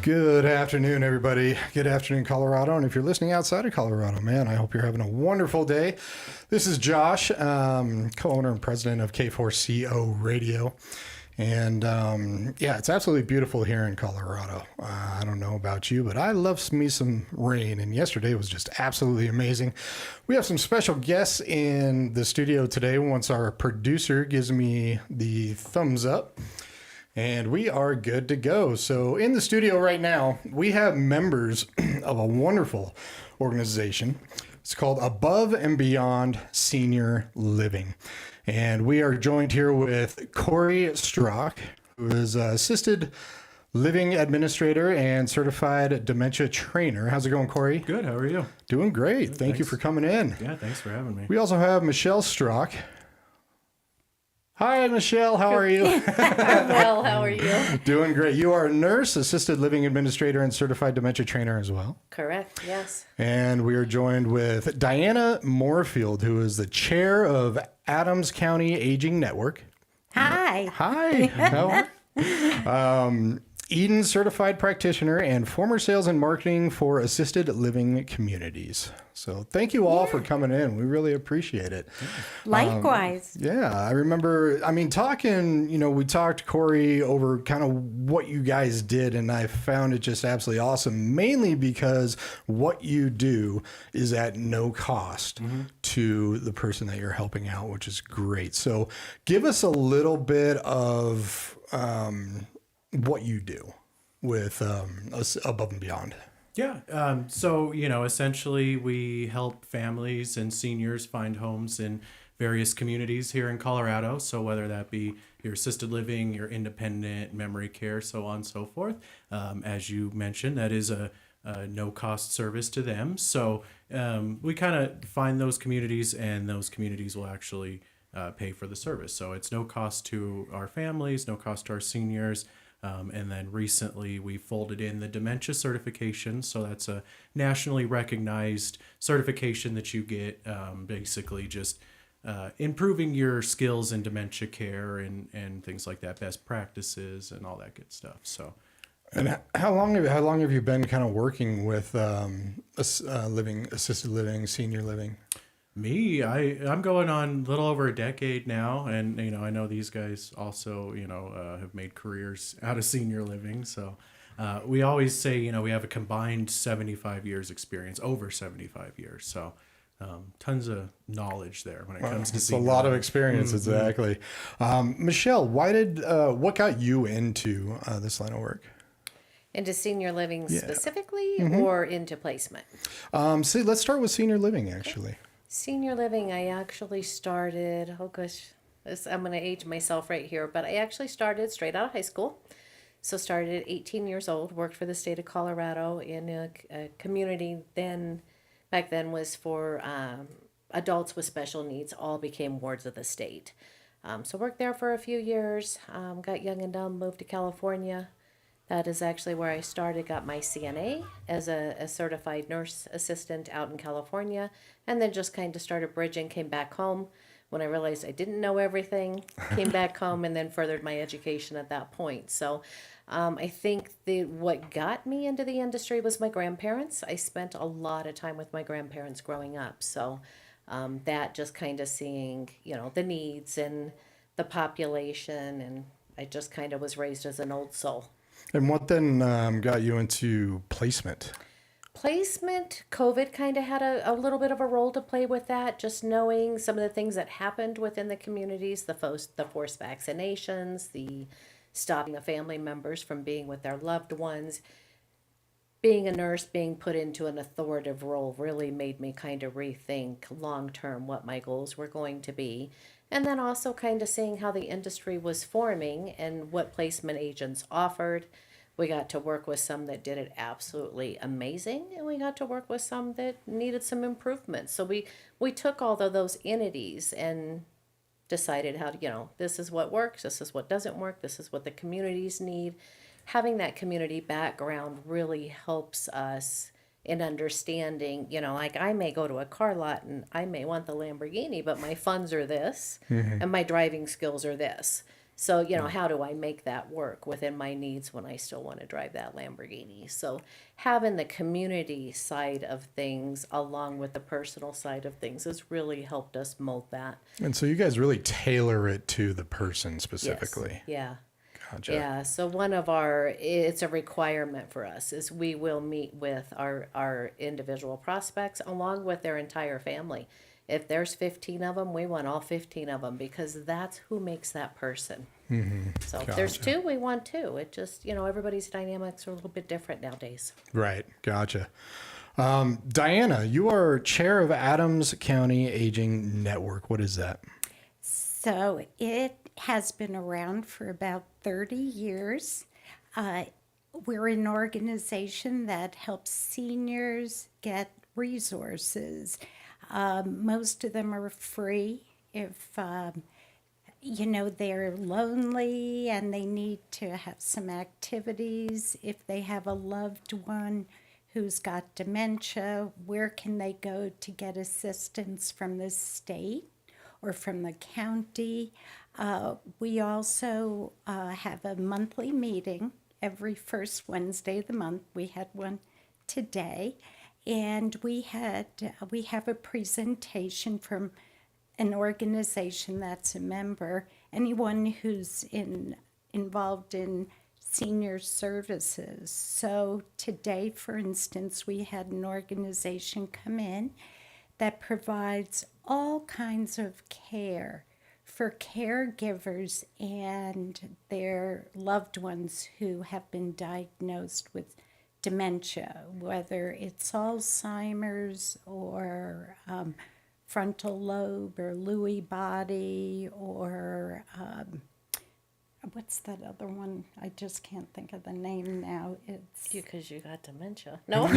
Good afternoon, everybody. Good afternoon, Colorado. And if you're listening outside of Colorado, man, I hope you're having a wonderful day. This is Josh, co-owner and president of K4CO Radio. And yeah, it's absolutely beautiful here in Colorado. I don't know about you, but I love me some rain. And yesterday was just absolutely amazing. We have some special guests in the studio today once our producer gives me the thumbs up. And we are good to go. So in the studio right now, we have members of a wonderful organization. It's called Above and Beyond Senior Living. And we are joined here with Corey Strock, who is an assisted living administrator and certified dementia trainer. How's it going, Corey? Good. How are you? Doing great. Good, Thank you for coming in. Yeah, thanks for having me. We also have Michelle Strock. Hi, Michelle. How are you? Well, how are you? Doing great. You are a nurse, assisted living administrator, and certified dementia trainer as well. Correct, yes. And we are joined with Diana Moorfield, who is the chair of Adams County Aging Network. Hi. Hi. How are you? Eden certified practitioner and former sales and marketing for assisted living communities. So thank you all for coming in. We really appreciate it. Likewise. Yeah, I remember, talking, we talked, Corey, over kind of what you guys did, and I found it just absolutely awesome, mainly because what you do is at no cost to the person that you're helping out, which is great. So give us a little bit of what you do with Above and Beyond. Yeah. So, essentially we help families and seniors find homes in various communities here in Colorado. So whether that be your assisted living, your independent, memory care, so on and so forth. As you mentioned, that is a no cost service to them. So we kind of find those communities, and those communities will actually pay for the service. So it's no cost to our families, no cost to our seniors. And then recently we folded in the dementia certification. So that's a nationally recognized certification that you get, basically just improving your skills in dementia care and things like that, best practices and all that good stuff. So, and how long have you been kind of working with assisted living, senior living? Me, I'm going on a little over a decade now, and I know these guys also have made careers out of senior living. So we always say we have a combined 75 years experience, over 75 years. So tons of knowledge there when it comes to senior living. It's a lot of living. experience, exactly. Michelle, what got you into this line of work? Into senior living specifically, or into placement? Let's start with senior living, actually. Senior living, I actually started, I'm going to age myself right here, but I actually started straight out of high school. So started at 18 years old, worked for the state of Colorado in a community back then was for adults with special needs, all became wards of the state. So worked there for a few years, got young and dumb, moved to California. That is actually where I started, got my CNA as a certified nurse assistant out in California, and then just kind of started bridging, came back home when I realized I didn't know everything, came back home and then furthered my education at that point. So I think what got me into the industry was my grandparents. I spent a lot of time with my grandparents growing up. So that just kind of seeing, the needs and the population, and I just kind of was raised as an old soul. And what then got you into placement? Placement, COVID kind of had a little bit of a role to play with that, just knowing some of the things that happened within the communities, the forced vaccinations, the stopping the family members from being with their loved ones. Being a nurse, being put into an authoritative role really made me kind of rethink long-term what my goals were going to be. And then also kind of seeing how the industry was forming and what placement agents offered. We got to work with some that did it absolutely amazing, and we got to work with some that needed some improvement. So we took all of those entities and decided how to, this is what works, this is what doesn't work, this is what the communities need. Having that community background really helps us in understanding, like I may go to a car lot and I may want the Lamborghini, but my funds are this and my driving skills are this. So, how do I make that work within my needs when I still want to drive that Lamborghini? So, having the community side of things along with the personal side of things has really helped us mold that. And so you guys really tailor it to the person Yes. specifically. Yeah. Gotcha. Yeah, so it's a requirement for us is we will meet with our individual prospects along with their entire family. If there's 15 of them, we want all 15 of them because that's who makes that person. So if there's Gotcha. two, we want two. It just, everybody's dynamics are a little bit different nowadays. Right. Gotcha. Diana, you are chair of Adams County Aging Network. What is that? So it has been around for about 30 years. We're an organization that helps seniors get resources. Most of them are free if, they're lonely and they need to have some activities. If they have a loved one who's got dementia, where can they go to get assistance from the state or from the county? We also have a monthly meeting every first Wednesday of the month. We had one today, and we have a presentation from an organization that's a member. Anyone who's involved in senior services. So today, for instance, we had an organization come in that provides all kinds of care for caregivers and their loved ones who have been diagnosed with dementia, whether it's Alzheimer's or frontal lobe or Lewy body or what's that other one? I just can't think of the name now. It's Because you got dementia. No,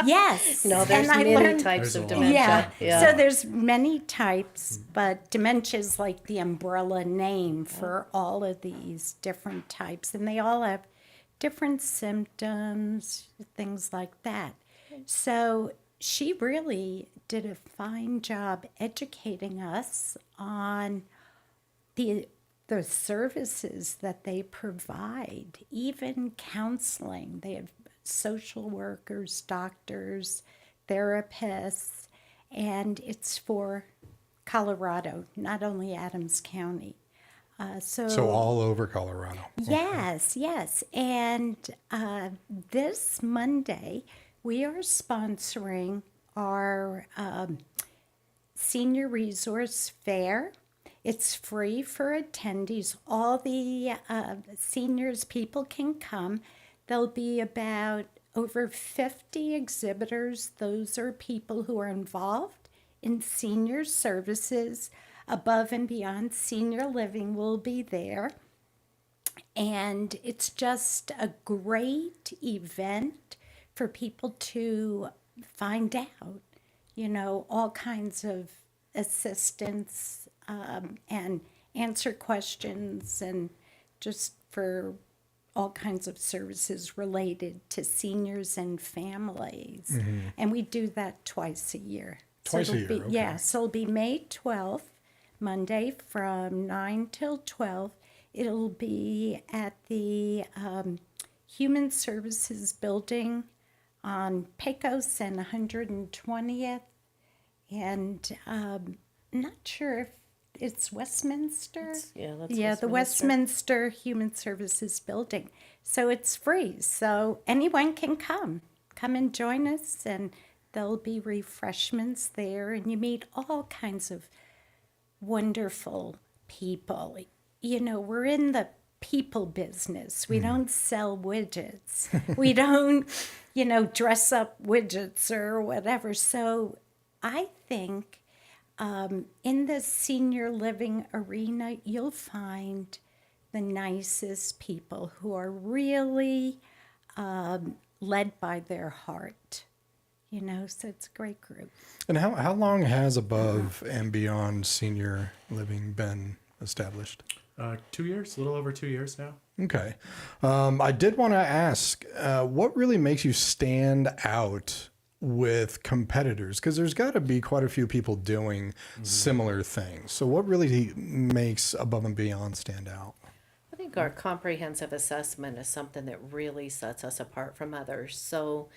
yes. no, there's And I many learned- types There's a of lot. dementia. Yeah. So there's many types, but dementia is like the umbrella name for all of these different types, and they all have different symptoms, things like that. So she really did a fine job educating us on the services that they provide, even counseling. They have social workers, doctors, therapists, and it's for Colorado, not only Adams County. So all over Colorado. Yes. And this Monday, we are sponsoring our Senior Resource Fair. It's free for attendees. All the seniors, people can come. There'll be about over 50 exhibitors. Those are people who are involved in senior services. Above and Beyond Senior Living will be there. And it's just a great event for people to find out, all kinds of assistance and answer questions and just for all kinds of services related to seniors and families. And we do that twice a year. Twice a it'll year, be, okay. Yeah, so it'll be May 12th, Monday from 9 till 12. It'll be at the Human Services Building on Pecos and 120th. And I'm not sure if it's Westminster. That's The Westminster Human Services Building. So it's free. So anyone can come and join us, and there'll be refreshments there, and you meet all kinds of wonderful people. We're in the people business. We don't sell widgets. We don't, dress up widgets or whatever. So I think in the senior living arena, you'll find the nicest people who are really led by their heart. So it's a great group. And how long has Above and Beyond Senior Living been established? 2 years, a little over 2 years now. Okay. I did want to ask, what really makes you stand out with competitors? Because there's got to be quite a few people doing similar things. So what really makes Above and Beyond stand out? I think our comprehensive assessment is something that really sets us apart from others. So,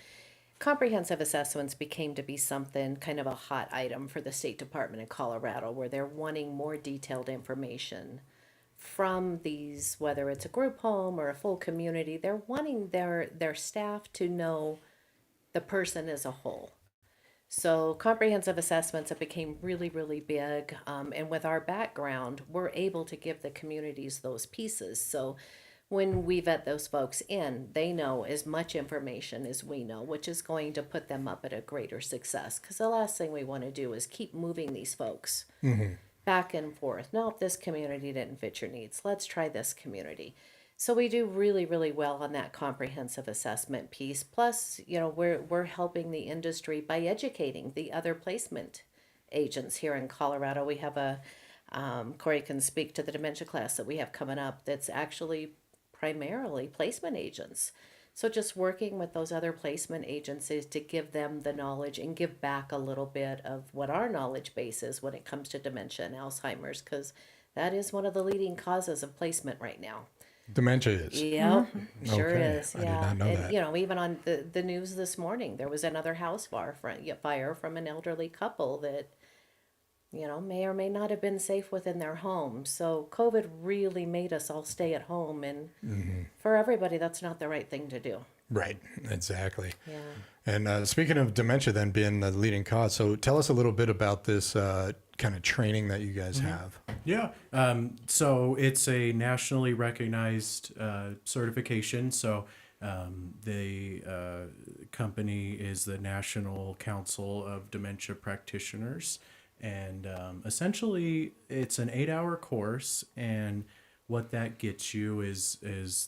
comprehensive assessments became to be something kind of a hot item for the State Department in Colorado, where they're wanting more detailed information from these, whether it's a group home or a full community. They're wanting their staff to know the person as a whole. So comprehensive assessments, it became really, really big. And with our background, we're able to give the communities those pieces. So when we vet those folks in, they know as much information as we know, which is going to put them up at a greater success. Because the last thing we want to do is keep moving these folks back and forth. Nope, this community didn't fit your needs. Let's try this community. So we do really, really well on that comprehensive assessment piece. Plus, we're helping the industry by educating the other placement agents here in Colorado. We have Corey can speak to the dementia class that we have coming up that's actually primarily placement agents. So just working with those other placement agencies to give them the knowledge and give back a little bit of what our knowledge base is when it comes to dementia and Alzheimer's, because that is one of the leading causes of placement right now. Dementia is. Yep, sure Okay, is. I did Yeah, not know and that. even on the news this morning, there was another house fire from an elderly couple that may or may not have been safe within their home. So COVID really made us all stay at home, and for everybody, that's not the right thing to do. Right, exactly. Yeah. And speaking of dementia then being the leading cause, so tell us a little bit about this kind of training that you guys have. Yeah. So it's a nationally recognized certification. So the company is the National Council of Dementia Practitioners. And essentially, it's an 8-hour course. And what that gets you is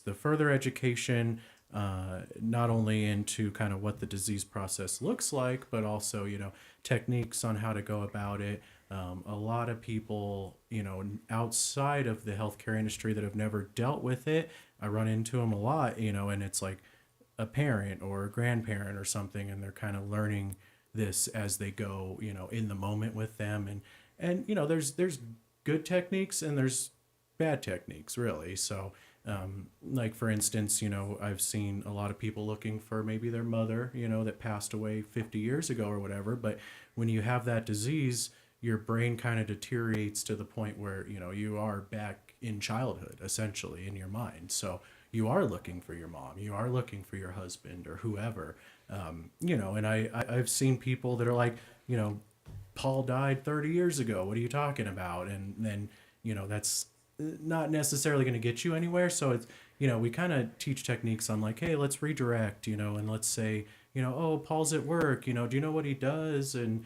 the further education, not only into kind of what the disease process looks like, but also, techniques on how to go about it. A lot of people, outside of the healthcare industry that have never dealt with it, I run into them a lot, and it's like a parent or a grandparent or something, and they're kind of learning this as they go, in the moment with them. And there's good techniques and there's bad techniques, really. So, like for instance, I've seen a lot of people looking for maybe their mother, that passed away 50 years ago or whatever. But when you have that disease, your brain kind of deteriorates to the point where, you are back in childhood, essentially, in your mind. So you are looking for your mom, you are looking for your husband or whoever, and I've seen people that are like, Paul died 30 years ago. What are you talking about? And then, that's not necessarily going to get you anywhere. So it's, we kind of teach techniques on like, hey, let's redirect, and let's say, oh, Paul's at work, do you know what he does? And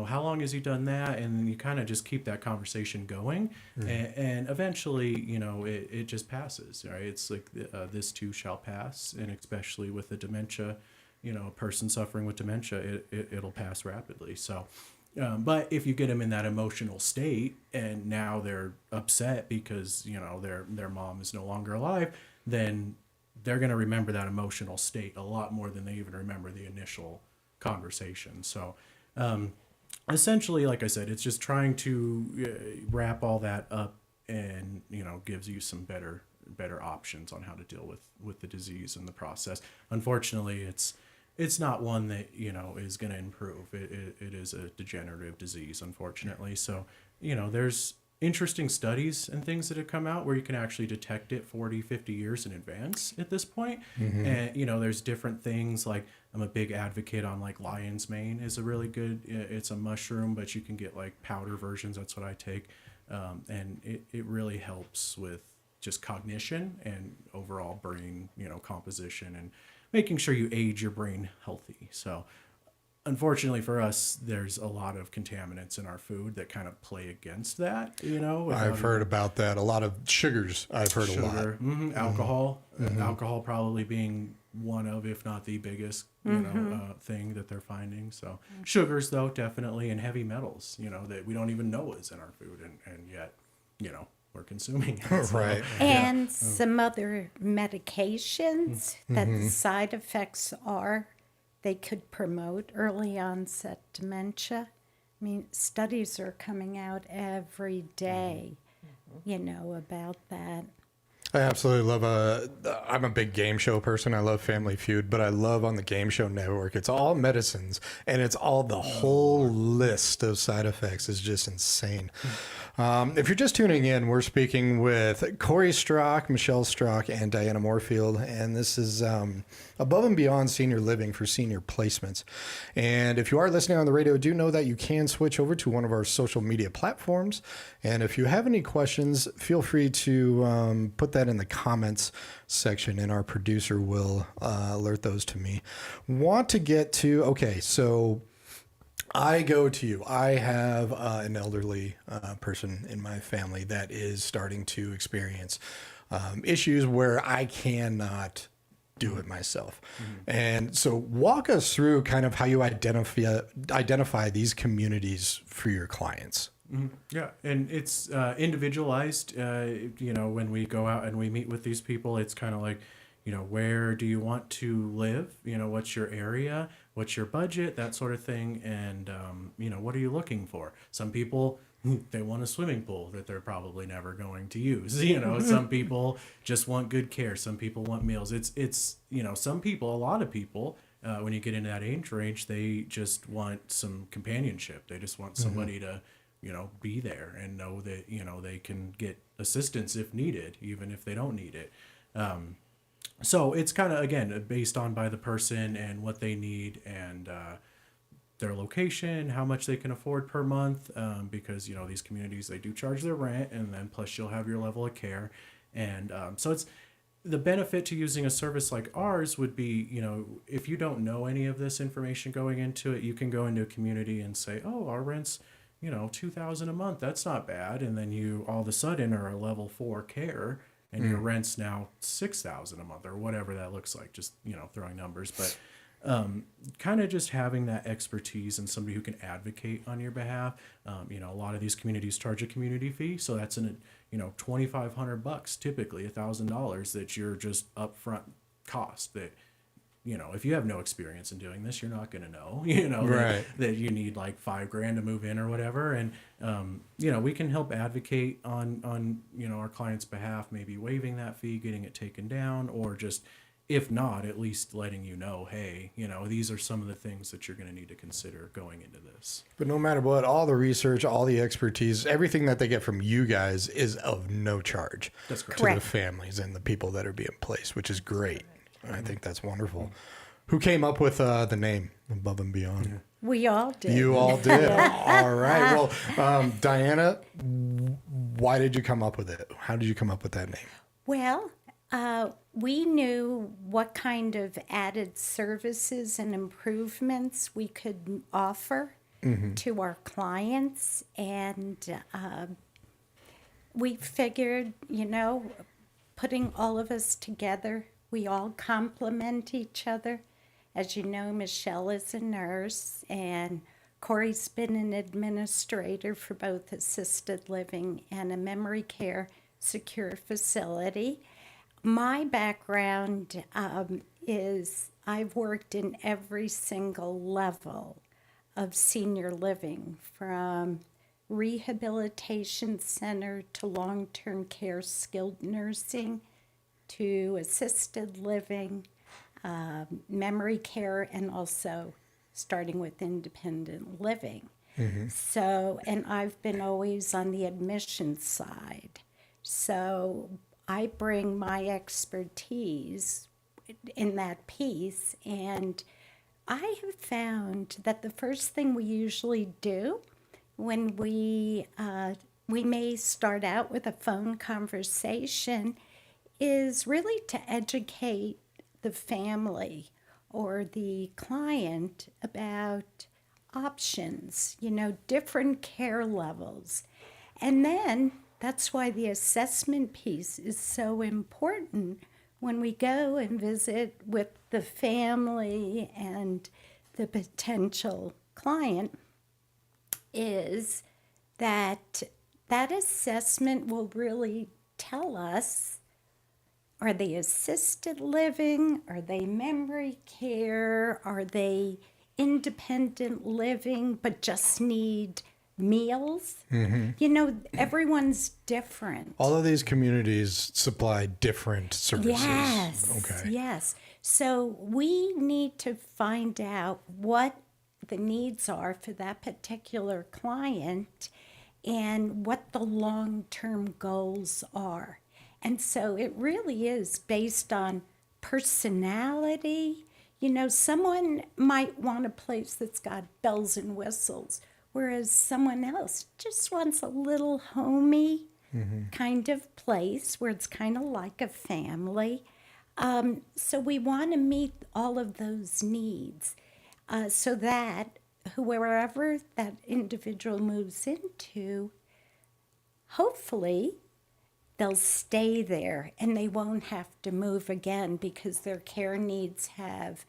how long has he done that? And you kind of just keep that conversation going. And eventually, it just passes, right? It's like this too shall pass. And especially with the dementia, a person suffering with dementia, it'll pass rapidly. So, but if you get them in that emotional state and now they're upset because, their mom is no longer alive, then they're going to remember that emotional state a lot more than they even remember the initial conversation. So, essentially, like I said, it's just trying to wrap all that up and, gives you some better options on how to deal with the disease and the process. Unfortunately, it's not one that, is going to improve. It is a degenerative disease, unfortunately. So, there's interesting studies and things that have come out where you can actually detect it 40, 50 years in advance at this point. And, there's different things like I'm a big advocate on like lion's mane is a really good, it's a mushroom, but you can get like powder versions. That's what I take. And it really helps with just cognition and overall brain, composition and making sure you age your brain healthy. So unfortunately for us, there's a lot of contaminants in our food that kind of play against that, I've heard about that. A lot of sugars, I've heard a lot. Sugar, alcohol, alcohol probably being one of, if not the biggest, thing that they're finding. So sugars though, definitely, and heavy metals, that we don't even know is in our food and yet, we're consuming it. So, Right. And some other medications that the side effects are they could promote early onset dementia. I mean, studies are coming out every day, you know, about that. I absolutely love I'm a big game show person. I love Family Feud, but I love on the Game Show Network. It's all medicines, and it's all the whole list of side effects is just insane. If you're just tuning in, we're speaking with Corey Strock, Michelle Strock, and Diana Moorfield, and this is Above and Beyond Senior Living for Senior Placements. And if you are listening on the radio, do know that you can switch over to one of our social media platforms. And if you have any questions, feel free to put that in the comments section, and our producer will alert those to me. Want to get to, okay, so I go to you. I have an elderly person in my family that is starting to experience issues where I cannot do it myself. And so walk us through kind of how you identify these communities for your clients. Yeah, and it's individualized. You know, when we go out and we meet with these people, it's kind of like, you know, where do you want to live? You know, what's your area? What's your budget? That sort of thing. And, you know, what are you looking for? Some people, they want a swimming pool that they're probably never going to use. You know, some people just want good care. Some people want meals. It's you know, some people, a lot of people, when you get into that age range, they just want some companionship. They just want somebody to, you know, be there and know that, you know, they can get assistance if needed, even if they don't need it. So it's kind of, again, based on by the person and what they need and their location, how much they can afford per month, because, you know, these communities, they do charge their rent, and then plus you'll have your level of care. And so it's the benefit to using a service like ours would be, you know, if you don't know any of this information going into it, you can go into a community and say, oh, our rent's, you know, $2,000 a month. That's not bad. And then you all of a sudden are a level 4 care, and your rent's now $6,000 a month or whatever that looks like, just, you know, throwing numbers. But kind of just having that expertise and somebody who can advocate on your behalf. You know, a lot of these communities charge a community fee. So that's you know, $2,500 typically, $1,000 that you're just upfront cost that, you know, if you have no experience in doing this, you're not going to know, you know, Right. that you need like $5,000 to move in or whatever. And, you know, we can help advocate on, you know, our client's behalf, maybe waiving that fee, getting it taken down, or just, if not, at least letting you know, hey, you know, these are some of the things that you're going to need to consider going into this. But no matter what, all the research, all the expertise, everything that they get from you guys is of no charge That's correct. to the Correct. families and the people that are being placed, which is great. I think that's wonderful. Who came up with the name Above and Beyond? We all did. You all did. All right. Well, Diana, why did you come up with it? How did you come up with that name? Well, we knew what kind of added services and improvements we could offer to our clients. And we figured, you know, putting all of us together, we all complement each other. As you know, Michelle is a nurse, and Corey's been an administrator for both assisted living and a memory care secure facility. My background is I've worked in every single level of senior living, from rehabilitation center to long-term care skilled nursing to assisted living, memory care, and also starting with independent living. So, and I've been always on the admissions side. So I bring my expertise in that piece, and I have found that the first thing we usually do when we may start out with a phone conversation is really to educate the family or the client about options, you know, different care levels. And then that's why the assessment piece is so important when we go and visit with the family and the potential client, is that that assessment will really tell us, Are they assisted living? Are they memory care? Are they independent living but just need meals? You know, everyone's different. All of these communities supply different services. Yes. Okay. Yes. So we need to find out what the needs are for that particular client and what the long-term goals are. And so it really is based on personality. You know, someone might want a place that's got bells and whistles, whereas someone else just wants a little homey kind of place where it's kind of like a family. So we want to meet all of those needs so that whoever that individual moves into, hopefully they'll stay there and they won't have to move again because their care needs have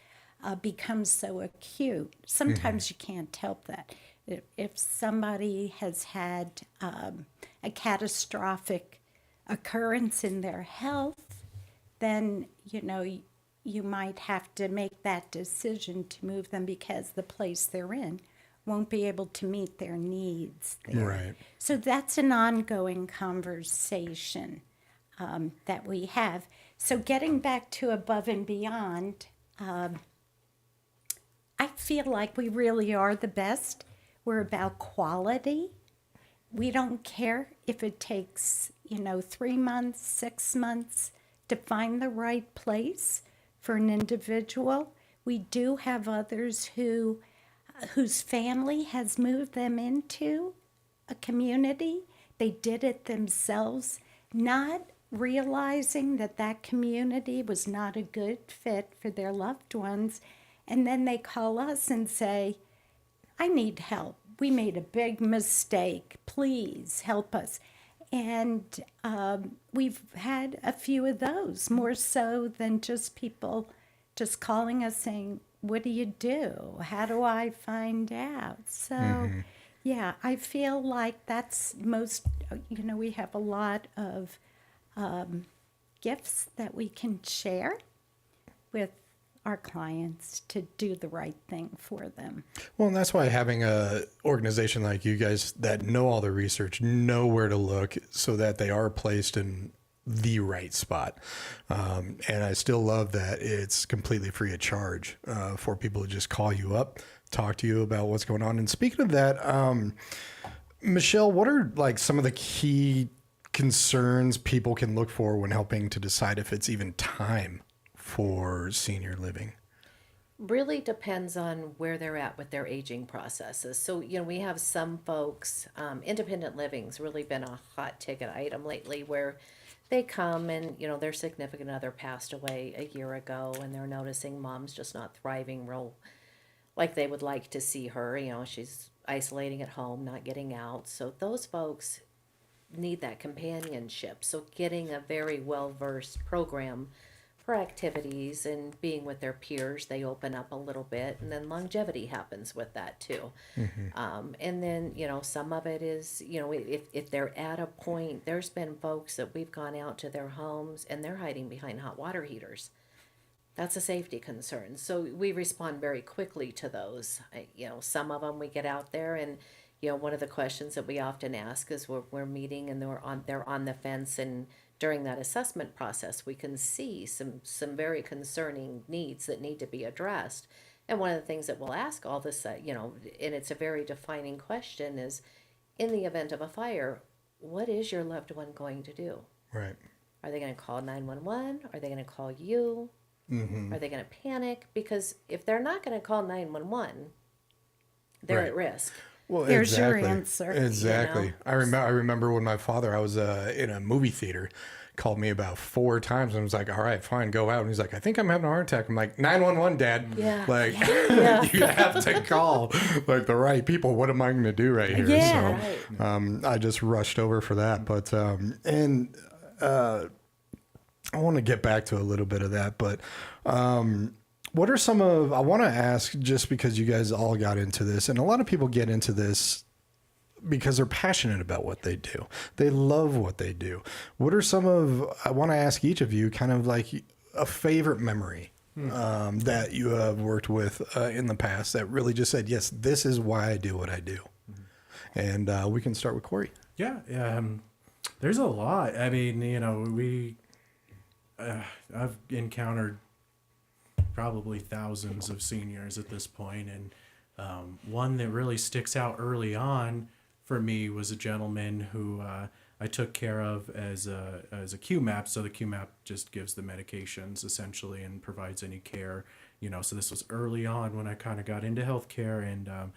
become so acute. Sometimes you can't help that. If somebody has had a catastrophic occurrence in their health, then, you know, you might have to make that decision to move them because the place they're in won't be able to meet their needs there. Right. So that's an ongoing conversation that we have. So getting back to above and beyond, I feel like we really are the best. We're about quality. We don't care if it takes, 3 months, 6 months to find the right place for an individual. We do have others whose family has moved them into a community. They did it themselves, not realizing that that community was not a good fit for their loved ones. And then they call us and say, I need help. We made a big mistake. Please help us. And we've had a few of those, more so than just people just calling us saying, what do you do? How do I find out? So, yeah, I feel like that's most, we have a lot of gifts that we can share with our clients to do the right thing for them. Well, and that's why having a organization like you guys that know all the research, know where to look so that they are placed in the right spot. And I still love that it's completely free of charge for people to just call you up, talk to you about what's going on. And speaking of that, Michelle, what are like some of the key concerns people can look for when helping to decide if it's even time for senior living? Really depends on where they're at with their aging processes. So, we have some folks, independent living's really been a hot ticket item lately where they come and, their significant other passed away a year ago and they're noticing mom's just not thriving real like they would like to see her. She's isolating at home, not getting out. So those folks need that companionship. So getting a very well-versed program for activities and being with their peers, they open up a little bit, and then longevity happens with that too. And then, some of it is, if they're at a point, there's been folks that we've gone out to their homes and they're hiding behind hot water heaters. That's a safety concern. So we respond very quickly to those. Some of them we get out there and, one of the questions that we often ask is we're meeting and they're on the fence, and during that assessment process, we can see some very concerning needs that need to be addressed. And one of the things that we'll ask all this, and it's a very defining question, is in the event of a fire, what is your loved one going to do? Right. Are they going to call 911? Are they going to call you? Are they going to panic? Because if they're not going to call 911, they're Right. at risk. Well, There's your exactly. answer. Exactly. I remember when my father, I was in a movie theater, called me about 4 times and was like, all right, fine, go out. And he's like, I think I'm having a heart attack. I'm like, 911, Dad. Yeah. Like, Yeah. you have to call like the right people. What am I going to do right here? Yeah. So I just rushed over for that. But, I want to get back to a little bit of that, but what are I want to ask, just because you guys all got into this, and a lot of people get into this because they're passionate about what they do. They love what they do. What are I want to ask each of you kind of like a favorite memory that you have worked with in the past that really just said, yes, this is why I do what I do. And we can start with Corey. Yeah, there's a lot. I mean, I've encountered probably thousands of seniors at this point, and one that really sticks out early on for me was a gentleman who I took care of as a QMAP. So the QMAP just gives the medications essentially and provides any care. So this was early on when I kind of got into healthcare, and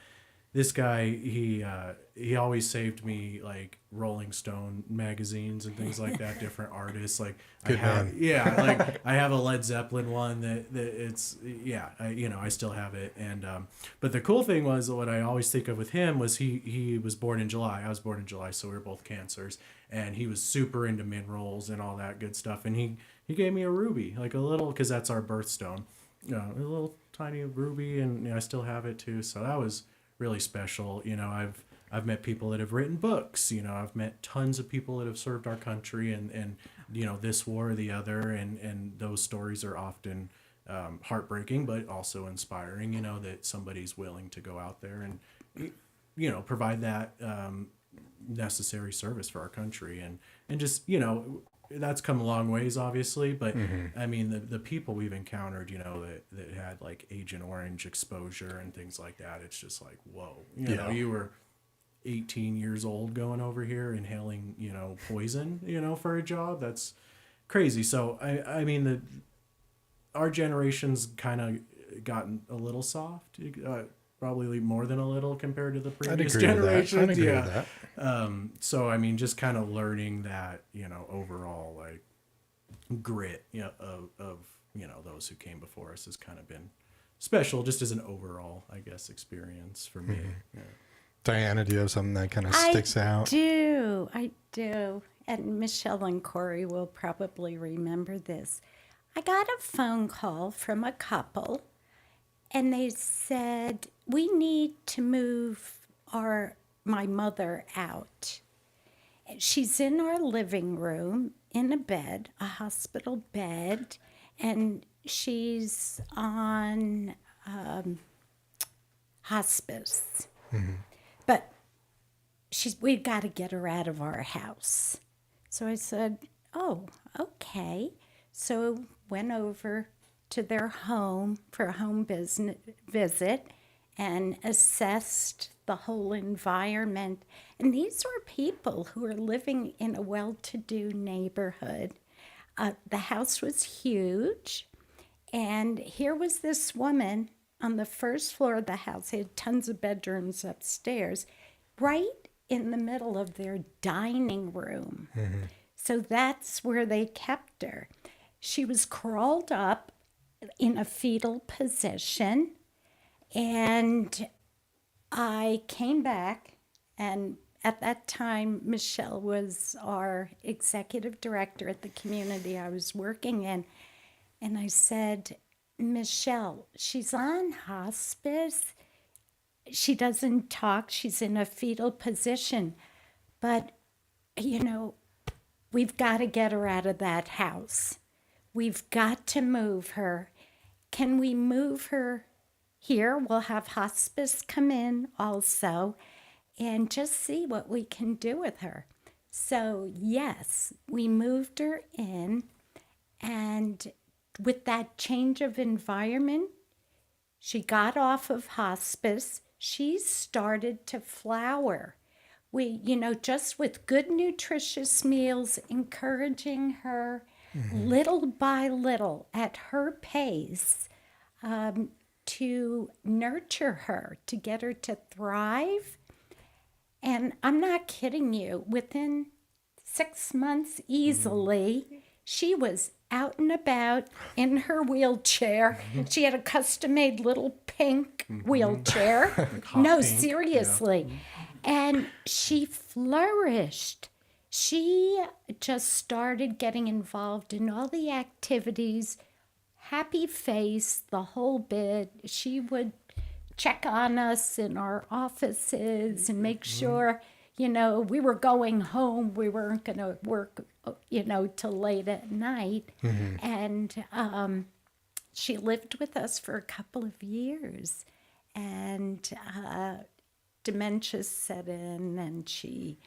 this guy, he always saved me like Rolling Stone magazines and things like that, different artists. Like Good man. I have a Led Zeppelin one that it's, I still have it. And, but the cool thing was, what I always think of with him was he was born in July. I was born in July, so we were both Cancers, and he was super into minerals and all that good stuff. And he gave me a ruby, like a little, cause that's our birthstone, a little tiny ruby, and I still have it too. So that was really special. I've met people that have written books. I've met tons of people that have served our country and this war or the other, and those stories are often heartbreaking but also inspiring, that somebody's willing to go out there and provide that necessary service for our country, and just that's come a long ways, obviously, but I mean the people we've encountered, that had like Agent Orange exposure and things like that, it's just like, whoa, you were 18 years old going over here inhaling poison for a job. That's crazy. So I mean our generation's kind of gotten a little soft, probably more than a little compared to the previous generation. I'd agree with that. So I mean, just kind of learning that overall like grit of those who came before us has kind of been special, just as an overall, I guess, experience for me. Yeah. Diana, do you have something that kind of sticks out? I do. And Michelle and Corey will probably remember this. I got a phone call from a couple, and they said, we need to move my mother out. She's in our living room in a bed, a hospital bed, and she's on hospice. But we've got to get her out of our house. So I said, oh, okay. So went over to their home for a home visit and assessed the whole environment. And these were people who are living in a well-to-do neighborhood. The house was huge, and here was this woman on the first floor of the house. They had tons of bedrooms upstairs, right in the middle of their dining room. So that's where they kept her. She was crawled up in a fetal position, and I came back, and at that time, Michelle was our executive director at the community I was working in, and I said, Michelle, she's on hospice. She doesn't talk. She's in a fetal position. But, we've got to get her out of that house. We've got to move her. Can we move her here? We'll have hospice come in also and just see what we can do with her. So, yes, we moved her in, and with that change of environment, she got off of hospice. She started to flower. We, just with good, nutritious meals, encouraging her little by little at her pace to nurture her, to get her to thrive. And I'm not kidding you, within 6 months easily, she was out and about in her wheelchair. She had a custom-made little pink wheelchair. No, pink, seriously. And she flourished. She just started getting involved in all the activities, happy face, the whole bit. She would check on us in our offices and make sure we were going home. We weren't going to work, till late at night. And she lived with us for a couple of years. And dementia set in, and she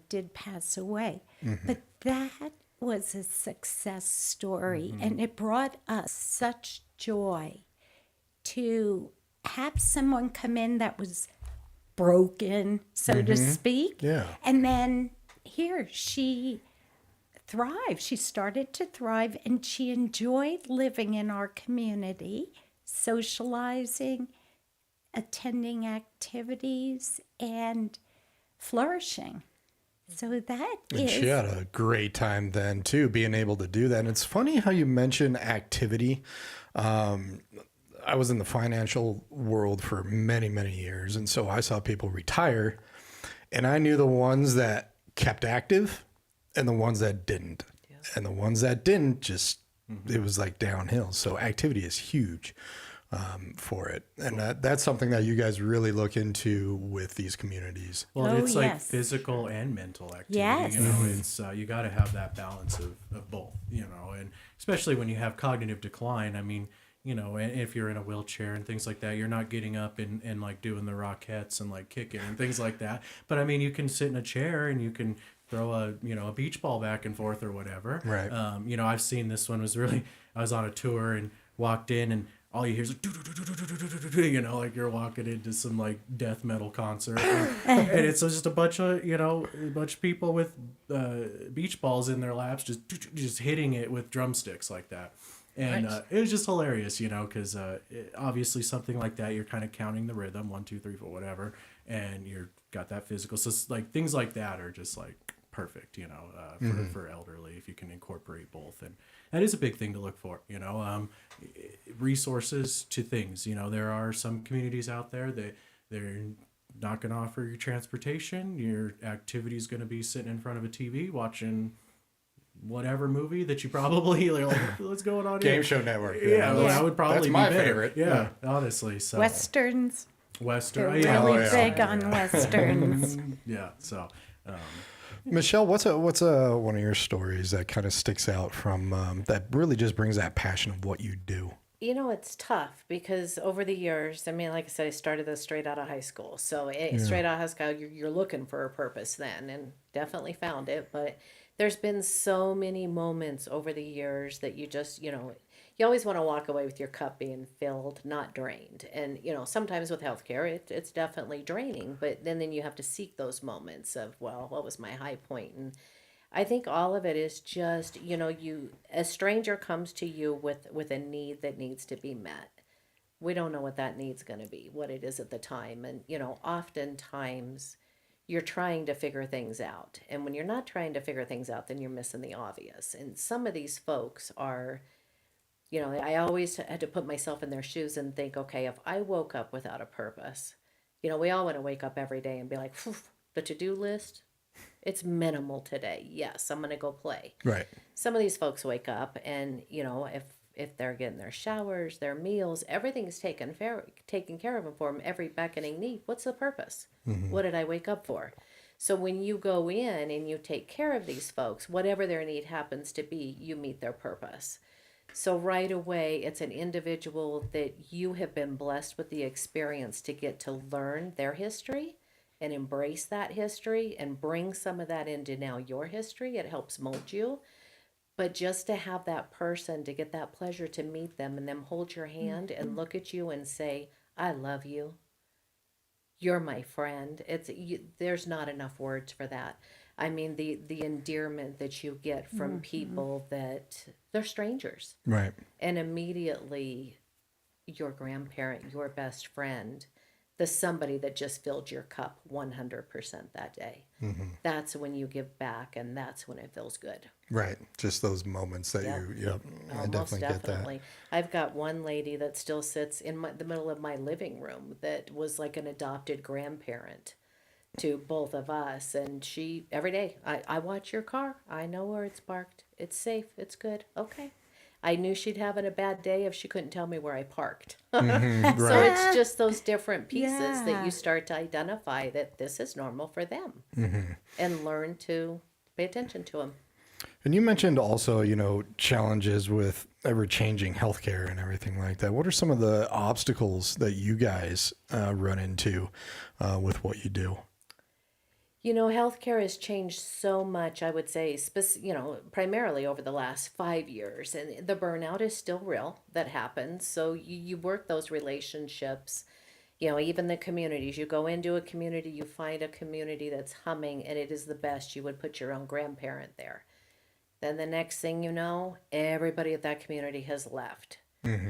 did pass away. But that was a success story, and it brought us such joy to have someone come in that was broken, so to speak. Yeah. And then here she thrived. She started to thrive, and she enjoyed living in our community, socializing, attending activities, and flourishing. So that And she had a great time then too, being able to do that. And it's funny how you mention activity. I was in the financial world for many, many years. And so I saw people retire, and I knew the ones that kept active and the ones that didn't. Yeah. And the ones that didn't just, it was like downhill. So activity is huge for it. And that's something that you guys really look into with these communities. Well, it's like yes. physical and mental activity. Yes. It's you got to have that balance of both. And especially when you have cognitive decline. I mean, and if you're in a wheelchair and things like that, you're not getting up and like doing the Rockettes and like kicking and things like that. But I mean, you can sit in a chair and you can throw a beach ball back and forth or whatever. Right. I've seen this one was really. I was on a tour and walked in and all you hear is like, like you're walking into some like death metal concert, and it's just a bunch of people with beach balls in their laps, just hitting it with drumsticks like that, and it was just hilarious, because obviously something like that you're kind of counting the rhythm 1, 2, 3, 4, whatever, and you're got that physical. So like things like that are just like perfect, for elderly if you can incorporate both, and that is a big thing to look for, resources to things. There are some communities out there that they're not going to offer you transportation. Your activity is going to be sitting in front of a TV watching whatever movie that you probably like what's going on Game here? Show Network. Yeah, well, that would probably That's be my better. favorite. Yeah, honestly. So Westerns. Western. They're Yeah, really oh, yeah. big on Westerns. yeah. So. Michelle, what's one of your stories that kind of sticks out from that really just brings that passion of what you do? It's tough because over the years, I mean, like I said, I started this straight out of high school. So straight out of high school, you're looking for a purpose then, and definitely found it. But there's been so many moments over the years that you just, you always want to walk away with your cup being filled, not drained. And, sometimes with healthcare, it's definitely draining. But then you have to seek those moments of, well, what was my high point? And I think all of it is just, a stranger comes to you with a need that needs to be met. We don't know what that need's going to be, what it is at the time. And, oftentimes you're trying to figure things out. And when you're not trying to figure things out, then you're missing the obvious. And some of these folks are, I always had to put myself in their shoes and think, okay, if I woke up without a purpose, we all want to wake up every day and be like, the to-do list, it's minimal today. Yes, I'm going to go play. Right. Some of these folks wake up and, if they're getting their showers, their meals, everything's taken care of them for them, every beckoning need. What's the purpose? What did I wake up for? So when you go in and you take care of these folks, whatever their need happens to be, you meet their purpose. So right away, it's an individual that you have been blessed with the experience to get to learn their history and embrace that history and bring some of that into now your history. It helps mold you. But just to have that person, to get that pleasure to meet them and them hold your hand and look at you and say, I love you. You're my friend. There's not enough words for that. I mean, the endearment that you get from people that they're strangers. Right. And immediately your grandparent, your best friend, the somebody that just filled your cup 100% that day. That's when you give back, and that's when it feels good. Right. Just those moments that I definitely get that. I've got one lady that still sits in the middle of my living room that was like an adopted grandparent to both of us. And she, every day, I watch your car. I know where it's parked. It's safe. It's good. Okay. I knew she'd having a bad day if she couldn't tell me where I parked. Right. So it's just those different pieces that Yeah. you start to identify that this is normal for them and learn to pay attention to them. And you mentioned also, challenges with ever changing healthcare and everything like that. What are some of the obstacles that you guys run into with what you do? Healthcare has changed so much, I would say, primarily over the last 5 years. And the burnout is still real that happens. So you work those relationships, even the communities. You go into a community, you find a community that's humming, and it is the best. You would put your own grandparent there. Then the next thing you know, everybody at that community has left.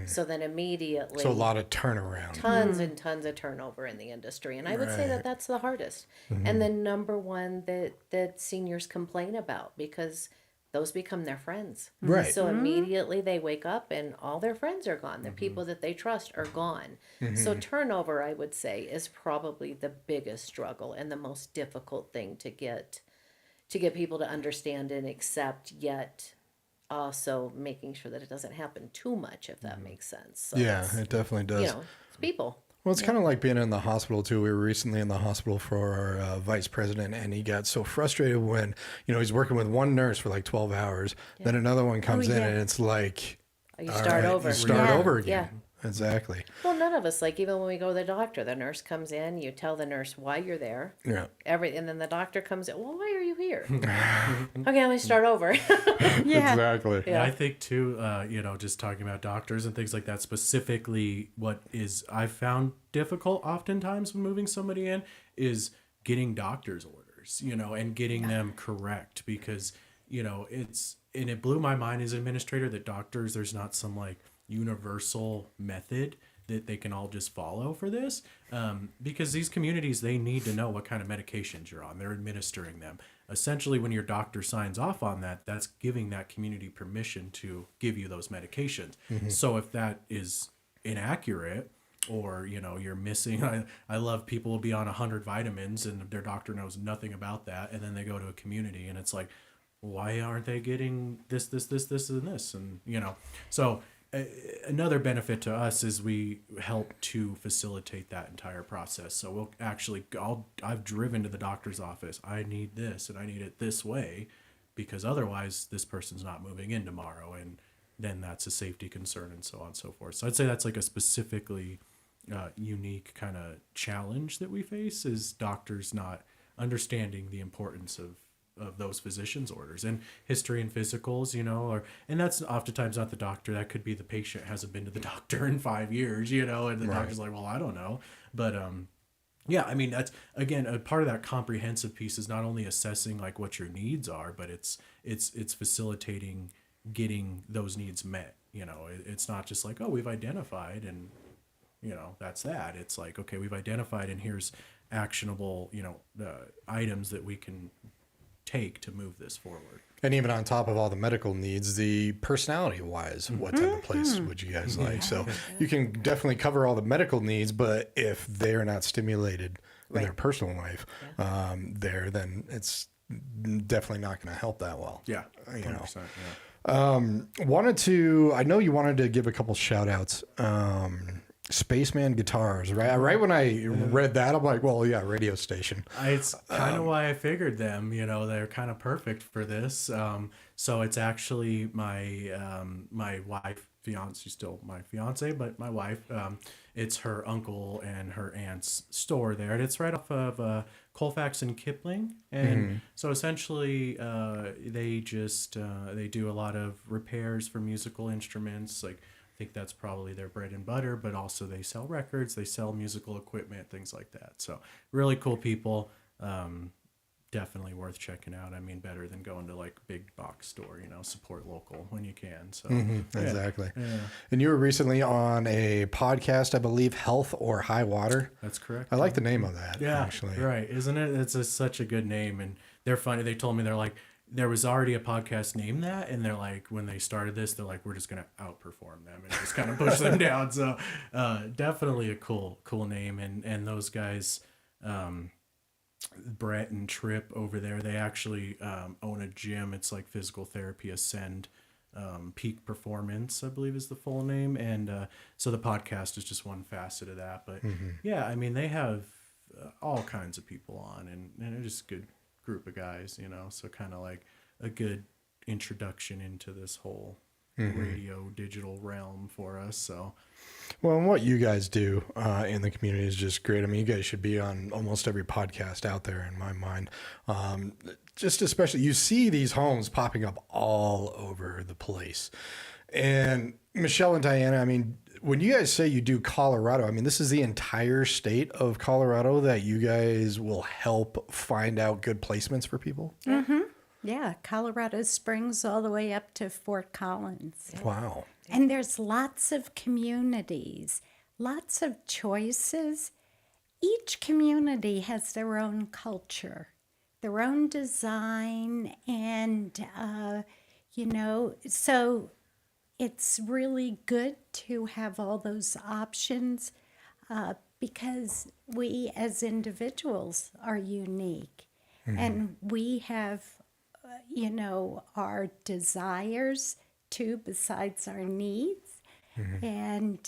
So then immediately, So a lot of turnaround. tons and tons of turnover in the industry, and I would say that that's the hardest, and the number one that seniors complain about, because those become their friends. Right. So immediately they wake up and all their friends are gone. The people that they trust are gone. So turnover, I would say, is probably the biggest struggle and the most difficult thing to get people to understand and accept, yet also making sure that it doesn't happen too much, if that makes sense. So Yeah, it's, it definitely does. it's people. Well, it's kind of like being in the hospital too. We were recently in the hospital for our vice president, and he got so frustrated when, he's working with one nurse for like 12 hours. Then another one comes in, yeah. and it's like, You all start right, over. You start Yeah. over again. Yeah. Exactly. Well, none of us, like, even when we go to the doctor, the nurse comes in, you tell the nurse why you're there. Yeah. And then the doctor comes in, well, why are you here? Okay, let me start over. Yeah. Exactly. Yeah, I think too, just talking about doctors and things like that, specifically what is I've found difficult oftentimes when moving somebody in is getting doctor's orders, and getting them correct, because, it blew my mind as an administrator that doctors, there's not some like universal method that they can all just follow for this, because these communities, they need to know what kind of medications you're on. They're administering them. Essentially, when your doctor signs off on that, that's giving that community permission to give you those medications. So if that is inaccurate, or you're missing, I love people will be on 100 vitamins and their doctor knows nothing about that, and then they go to a community and it's like, why aren't they getting this and this, and so another benefit to us is we help to facilitate that entire process. So we'll actually, I've driven to the doctor's office. I need this and I need it this way, because otherwise this person's not moving in tomorrow, and then that's a safety concern and so on and so forth. So I'd say that's like a specifically unique kind of challenge that we face, is doctors not understanding the importance of those physician's orders and history and physicals, and that's oftentimes not the doctor. That could be the patient hasn't been to the doctor in 5 years, and the doctor's like, well, I don't know. But, yeah, I mean, that's, again, a part of that comprehensive piece is not only assessing like what your needs are, but it's facilitating getting those needs met. It's not just like, oh, we've identified and, that's that. It's like, okay, we've identified and here's actionable, items that we can take to move this forward. And even on top of all the medical needs, the personality wise, what type of place would you guys like? So you can definitely cover all the medical needs, but if they're not stimulated in their personal life then it's definitely not going to help that well. Yeah. You know. 100%, yeah. I know you wanted to give a couple shout outs. Spaceman Guitars, right? Right when I read that, I'm like, well, yeah, radio station. It's kind of why I figured them. They're kind of perfect for this. So it's actually my wife, fiance, she's still my fiance, but my wife. It's her uncle and her aunt's store there, and it's right off of Colfax and Kipling. And so essentially, they just they do a lot of repairs for musical instruments, like. I think that's probably their bread and butter, but also they sell records, they sell musical equipment, things like that. So really cool people. Definitely worth checking out. I mean, better than going to like big box store, support local when you can. So Exactly. Yeah. And you were recently on a podcast, I believe, Health or High Water. That's correct. I like the name of that, Yeah, actually. right. Isn't it? It's such a good name, and they're funny. They told me, they're like, there was already a podcast named that, and they're like, when they started this, they're like, we're just gonna outperform them and just kind of push them down. So definitely a cool name, and those guys, Brett and Trip over there, they actually own a gym. It's like Physical Therapy Ascend Peak Performance, I believe is the full name. And so the podcast is just one facet of that. But yeah, I mean, they have all kinds of people on, and they're just a good group of guys, so kind of like a good introduction into this whole radio digital realm for us. So Well, and what you guys do in the community is just great. I mean, you guys should be on almost every podcast out there in my mind. Just especially, you see these homes popping up all over the place. And Michelle and Diana, I mean, when you guys say you do Colorado, I mean, this is the entire state of Colorado that you guys will help find out good placements for people? Yeah, Colorado Springs all the way up to Fort Collins. Wow. And there's lots of communities, lots of choices. Each community has their own culture, their own design, and, so it's really good to have all those options because we as individuals are unique and we have, our desires too, besides our needs. And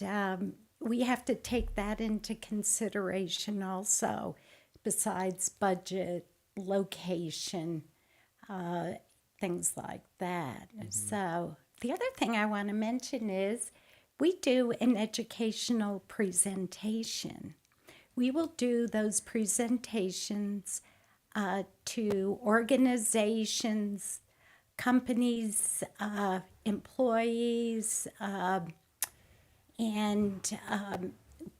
we have to take that into consideration also, besides budget, location, things like that. So the other thing I want to mention is we do an educational presentation. We will do those presentations to organizations, companies, employees, and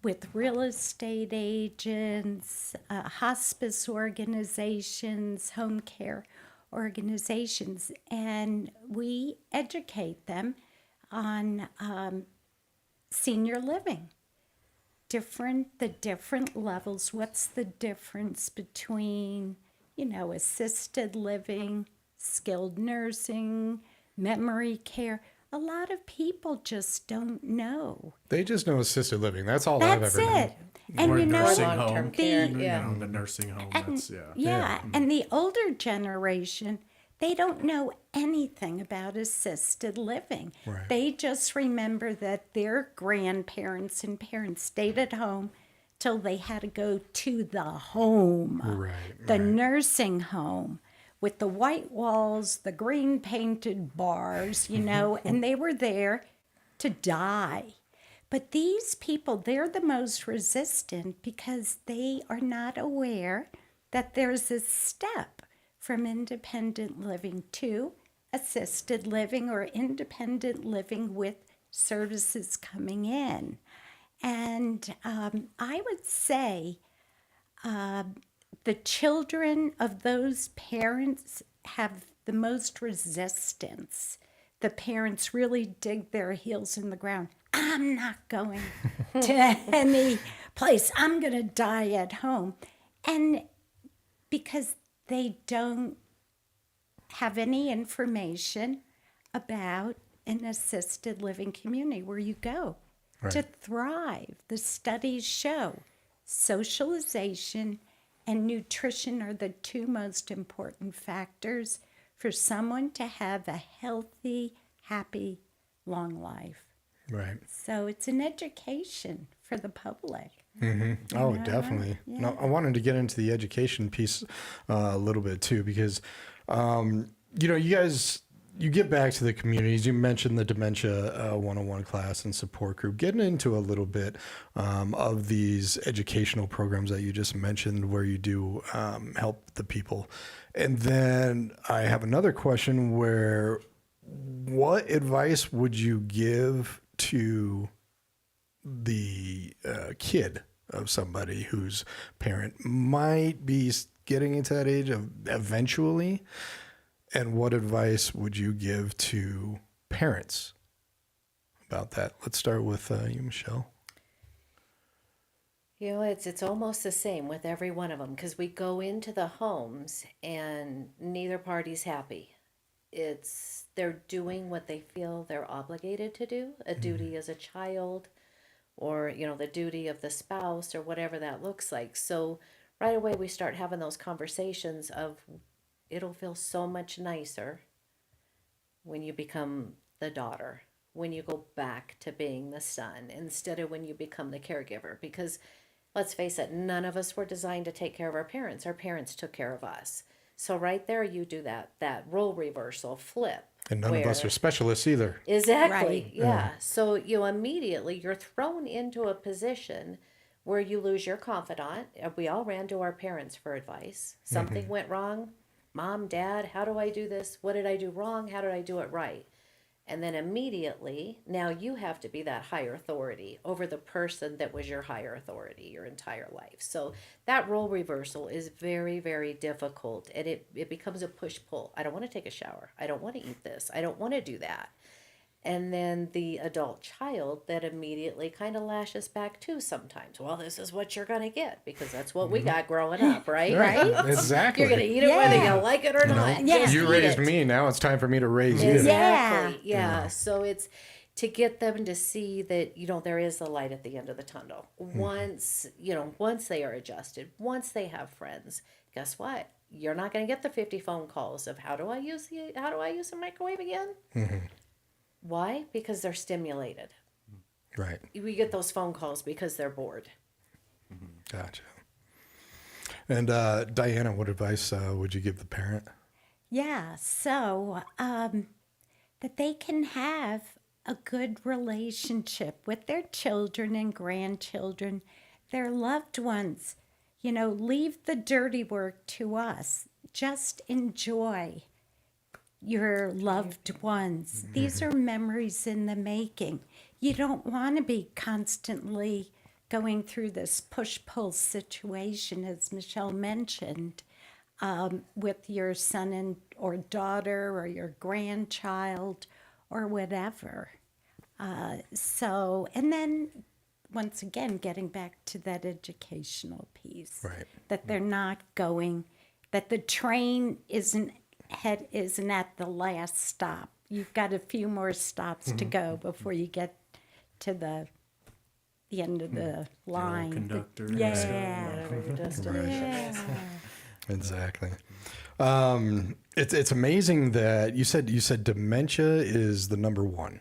with real estate agents, hospice organizations, home care organizations, and we educate them on senior living. The different levels. What's the difference between, assisted living, skilled nursing, memory care? A lot of people just don't know. They just know assisted living. That's all I've That's ever known. it. And or nursing long-term home. care, the- yeah. The nursing home. And, That's yeah, and the older generation, they don't know anything about assisted living. Right. They just remember that their grandparents and parents stayed at home till they had to go to the home, the nursing home, with the white walls, the green painted bars, and they were there to die. But these people, they're the most resistant because they are not aware that there's a step from independent living to assisted living or independent living with services coming in. And I would say the children of those parents have the most resistance. The parents really dig their heels in the ground. I'm not going to any place. I'm going to die at home. And because they don't have any information about an assisted living community where you go to thrive. The studies show socialization and nutrition are the two most important factors for someone to have a healthy, happy, long life. Right. So it's an education for the public. Oh, definitely. No, I wanted to get into the education piece a little bit too, because, you guys, you get back to the communities. You mentioned the dementia 101 class and support group. Getting into a little bit of these educational programs that you just mentioned, where you do help the people, and then I have another question: where, what advice would you give to the kid of somebody whose parent might be getting into that age of eventually? And what advice would you give to parents about that? Let's start with you, Michelle. It's almost the same with every one of them because we go into the homes and neither party's happy. They're doing what they feel they're obligated to do, a duty as a child, or the duty of the spouse, or whatever that looks like. So right away we start having those conversations of, it'll feel so much nicer when you become the daughter when you go back to being the son instead of when you become the caregiver. Because let's face it, none of us were designed to take care of our parents. Our parents took care of us. So right there, you do that role reversal flip. And none of us where- are specialists either. Exactly. Right. Yeah. So you immediately you're thrown into a position where you lose your confidant. We all ran to our parents for advice. Something went wrong. Mom, Dad, how do I do this? What did I do wrong? How did I do it right? And then immediately, now you have to be that higher authority over the person that was your higher authority your entire life. So that role reversal is very, very difficult. And it becomes a push-pull. I don't want to take a shower. I don't want to eat this. I don't want to do that. And then the adult child that immediately kind of lashes back too sometimes. Well, this is what you're going to get because that's what we got growing up, right? Exactly. You're going to eat it whether you like it or not. Yeah. Just You eat raised it. me. Now it's time for me to raise you. Exactly. Yeah. So it's to get them to see that, there is the light at the end of the tunnel. Once they are adjusted, once they have friends, guess what? You're not going to get the 50 phone calls of how do I use the microwave again? Why? Because they're stimulated. Right. We get those phone calls because they're bored. Gotcha. And Diana, what advice would you give the parent? Yeah, so that they can have a good relationship with their children and grandchildren, their loved ones. Leave the dirty work to us. Just enjoy your loved ones. These are memories in the making. You don't want to be constantly going through this push-pull situation, as Michelle mentioned, with your son or daughter or your grandchild or whatever. And then once again, getting back to that educational piece, Right. that they're not going, that the train isn't at the last stop. You've got a few more stops to go before you get to the end of the line. conductor. Yeah. Whatever your destination is. Exactly. It's amazing that you said dementia is the number one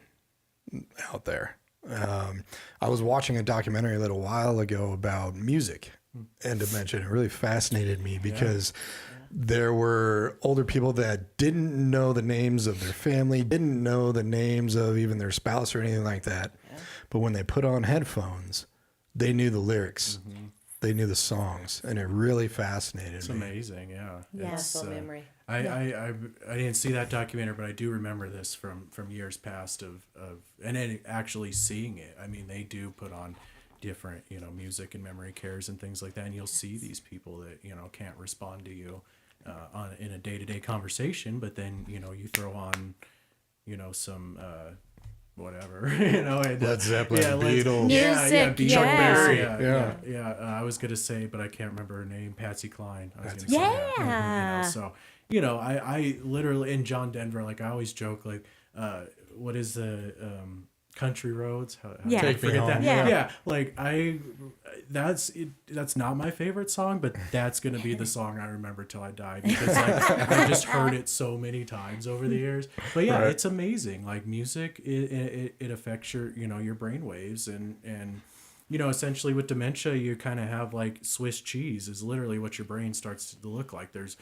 out there. I was watching a documentary a little while ago about music and dementia. It really fascinated me because there were older people that didn't know the names of their family, didn't know the names of even their spouse or anything like that. Yeah. But when they put on headphones, they knew the lyrics. They knew the songs, and it really fascinated It's me. amazing, yeah. Yeah. It's, Muscle memory. I didn't see that documentary, but I do remember this from years past of and then actually seeing it. I mean, they do put on different music and memory cares and things like that, and you'll see these people that can't respond to you in a day-to-day conversation, but then you throw on some whatever, Led Zeppelin, Beatles. Music, Beatles, Chuck Berry, yeah. I was gonna say, but I can't remember her name. Patsy Cline. I was gonna say that. Yeah. So I literally in John Denver, like I always joke, like, what is the Country Roads? How Yeah. Take Me Home. Yeah. Like that's not my favorite song, but that's gonna be the song I remember till I die because like I just heard it so many times over the years. But yeah, Right. it's amazing. Like music, it affects your your brain waves and essentially with dementia, you kind of have like Swiss cheese is literally what your brain starts to look like. There's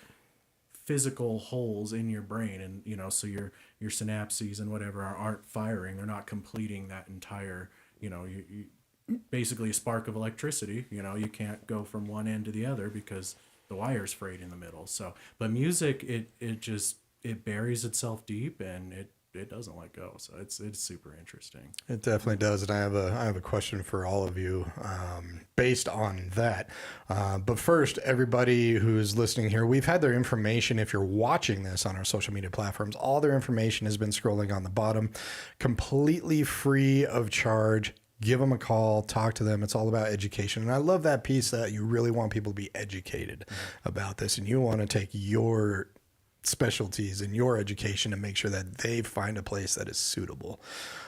physical holes in your brain, and so your synapses and whatever aren't firing. They're not completing that entire you basically a spark of electricity. You can't go from one end to the other because the wire's frayed in the middle. So but music, it buries itself deep and it doesn't let go. So it's super interesting. It definitely does, and I have a question for all of you based on that. But first, everybody who's listening here, we've had their information. If you're watching this on our social media platforms, all their information has been scrolling on the bottom, completely free of charge. Give them a call, talk to them. It's all about education, and I love that piece that you really want people to be educated about this, and you want to take your specialties in your education and make sure that they find a place that is suitable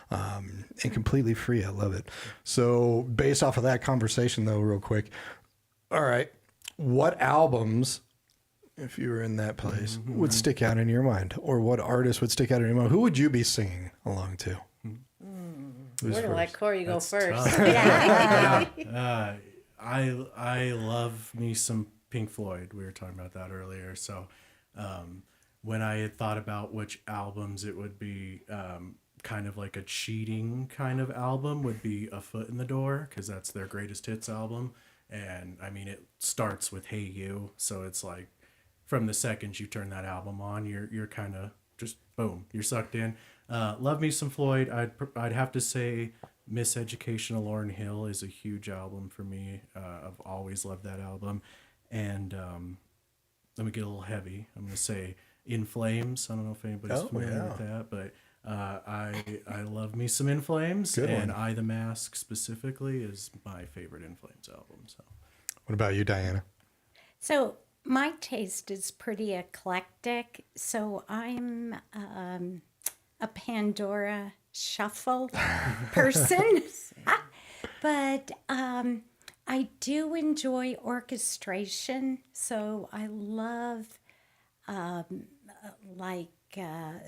and completely free. I love it. So based off of that conversation though, real quick, all right, what albums if you were in that place, would stick out in your mind? Or what artist would stick out in your mind? Who would you be singing along to? Who's We're gonna let first? Corey go first. I love me some Pink Floyd. We were talking about that earlier. So when I had thought about which albums it would be, kind of like a cheating kind of album would be A Foot in the Door, because that's their greatest hits album. And I mean, it starts with Hey You. So it's like from the second you turn that album on, you're kind of just boom, you're sucked in. Love me some Floyd. I'd have to say Miseducation of Lauryn Hill is a huge album for me. I've always loved that album. And let me get a little heavy. I'm gonna say In Flames. I don't know if anybody's familiar with that, but I love me some In Flames. Good and one. I the Mask specifically is my favorite In Flames album. So What about you, Diana? So my taste is pretty eclectic. So I'm a Pandora shuffle person. But I do enjoy orchestration. So I love like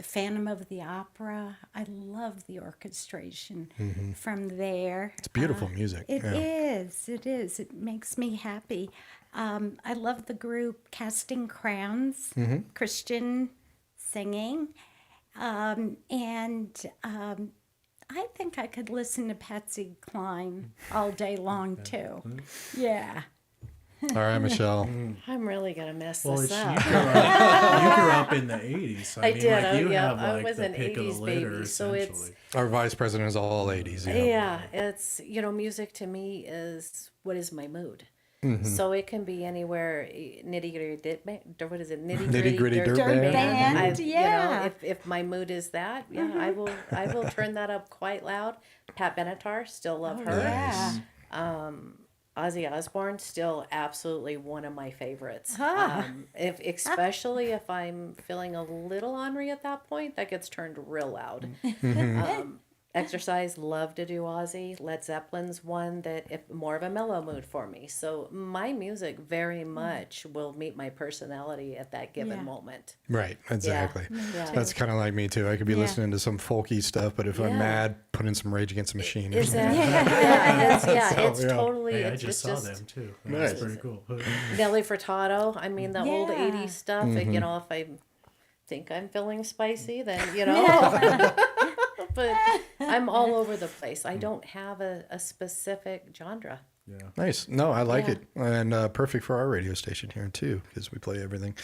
Phantom of the Opera. I love the orchestration from there. It's beautiful music. It yeah. is. It is. It makes me happy. I love the group Casting Crowns, Christian singing. I think I could listen to Patsy Cline all day long, too. Yeah. All right, Michelle. I'm really gonna mess well, this you up. grew up in the 80s. So, I mean, did. Like, you Yeah, have I like was the an pick 80s of the litter, baby, so it's- essentially. Our vice president is all ladies. Yeah. Yeah, it's, music to me is what is my mood. So it can be anywhere, nitty gritty, what is it? Nitty Gritty Dirt Band. Band, yeah. If my mood is that, yeah, I will turn that up quite loud. Pat Benatar, still love her. Yeah. Ozzy Osbourne, still absolutely one of my favorites. Ah. Especially if I'm feeling a little ornery at that point, that gets turned real loud. Exercise, love to do Ozzy. Led Zeppelin's one that if more of a mellow mood for me. So my music very much will meet my personality at that given Yeah. moment. Right, exactly. Yeah. That's kind of like me too. I could be Yeah. listening to some folky stuff, but if I'm Yeah. mad, put in some Rage Against the Machine. Or something. Exactly. Yeah, it's yeah. totally. Hey, I it's just it's saw them too. Nice. That's pretty cool. Nelly Furtado. I mean, the old Yeah. 80s stuff. Mm-hmm. If I think I'm feeling spicy, then, but I'm all over the place. I don't have a specific genre. Yeah. Nice. No, I like Yeah. it. And perfect for our radio station here too, because we play everything.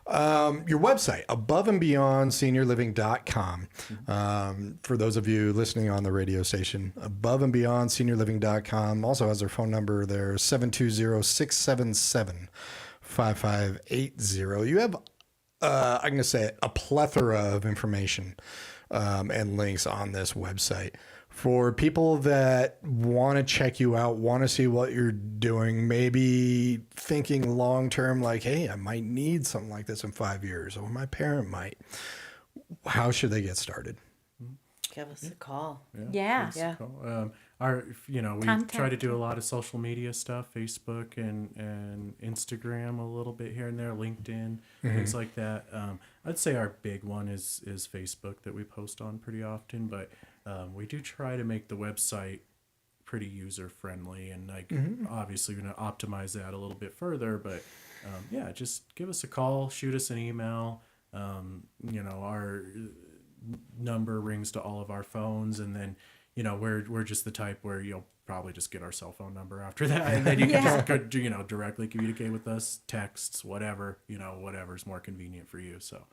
Your website, aboveandbeyondseniorliving.com. For those of you listening on the radio station, aboveandbeyondseniorliving.com also has their phone number there, 720-677-5580. You have, I'm going to say, a plethora of information and links on this website. For people that want to check you out, want to see what you're doing, maybe thinking long term, like, hey, I might need something like this in 5 years, or my parent might. How should they get started? Give us a call. Yeah. Yeah. Cool. We try to Contact do a lot of social media stuff, Facebook and Instagram a little bit here and there, LinkedIn, things like that. I'd say our big one is Facebook that we post on pretty often, but we do try to make the website pretty user friendly, and obviously we're going to optimize that a little bit further, but just give us a call, shoot us an email. Our number rings to all of our phones, and then we're just the type where you'll probably just get our cell phone number after that, and then you can just go, directly communicate with us, texts, whatever, whatever's more convenient for you. So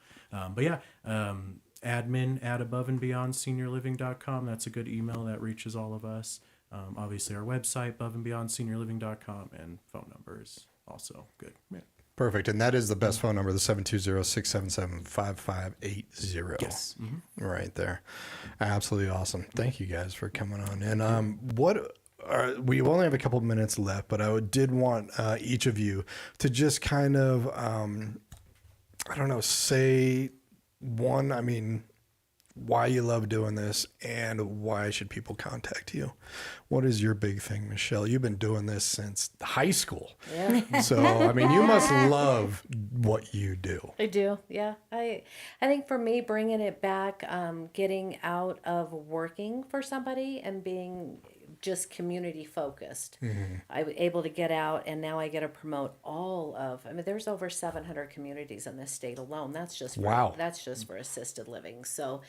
admin at aboveandbeyondseniorliving.com. That's a good email that reaches all of us. Obviously our website, aboveandbeyondseniorliving.com, and phone number is also good. Yeah. Perfect. And that is the best phone number, the 720-677-5580. Yes. Right there. Absolutely awesome. Thank you guys for coming on. And we only have a couple minutes left, but I did want each of you to just kind of, say one, why you love doing this, and why should people contact you. What is your big thing, Michelle? You've been doing this since high school. Yeah. So, I mean, you must love what you do. I do. Yeah. I think for me, bringing it back, getting out of working for somebody and being just community focused. I was able to get out, and now I get to promote all of. I mean, there's over 700 communities in this state alone. That's just for, Wow. That's just for assisted living. So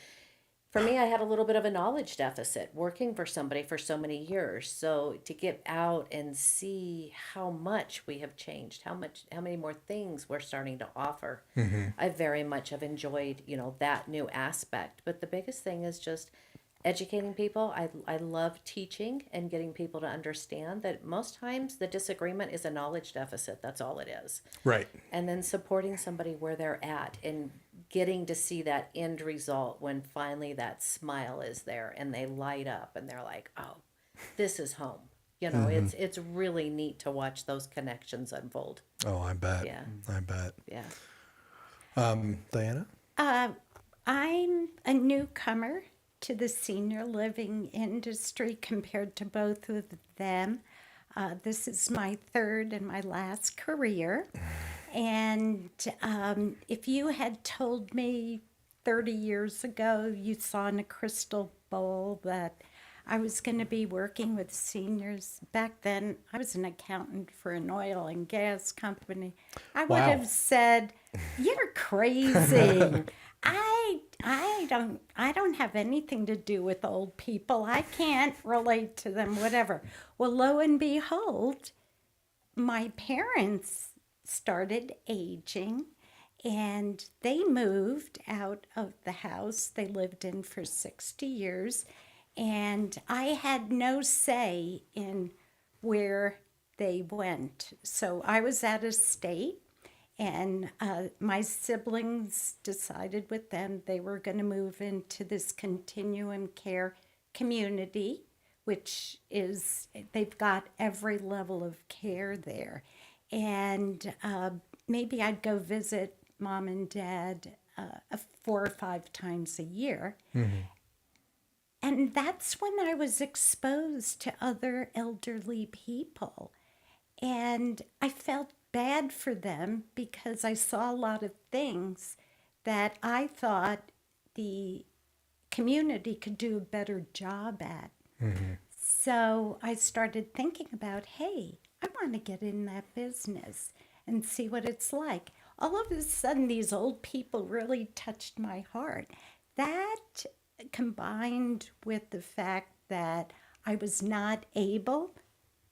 for me, I had a little bit of a knowledge deficit working for somebody for so many years. So to get out and see how much we have changed, how many more things we're starting to offer, I very much have enjoyed, that new aspect. But the biggest thing is just educating people. I love teaching and getting people to understand that most times the disagreement is a knowledge deficit. That's all it is. Right. And then supporting somebody where they're at and getting to see that end result when finally that smile is there and they light up and they're like, oh, this is home. It's really neat to watch those connections unfold. Oh, I bet. Yeah. I bet. Yeah. Diana? I'm a newcomer to the senior living industry compared to both of them. This is my third and my last career. And if you had told me 30 years ago you saw in a crystal bowl that I was going to be working with seniors, back then I was an accountant for an oil and gas company, I would Wow. have said, "You're crazy." I don't have anything to do with old people. I can't relate to them, whatever. Well, lo and behold, my parents started aging and they moved out of the house they lived in for 60 years. And I had no say in where they went. So I was at a state. And my siblings decided with them they were going to move into this continuum care community, which is, they've got every level of care there. And maybe I'd go visit mom and dad 4 or 5 times a year. And that's when I was exposed to other elderly people. And I felt bad for them because I saw a lot of things that I thought the community could do a better job at. So I started thinking about, hey, I want to get in that business and see what it's like. All of a sudden, these old people really touched my heart. That combined with the fact that I was not able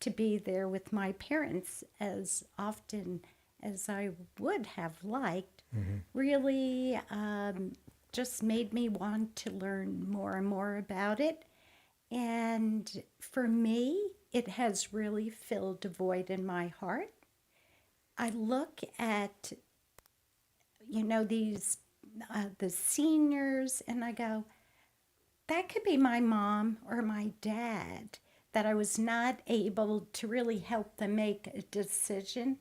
to be there with my parents as often as I would have liked, really just made me want to learn more and more about it. And for me, it has really filled a void in my heart. I look at, these, the seniors, and I go, that could be my mom or my dad, that I was not able to really help them make a decision,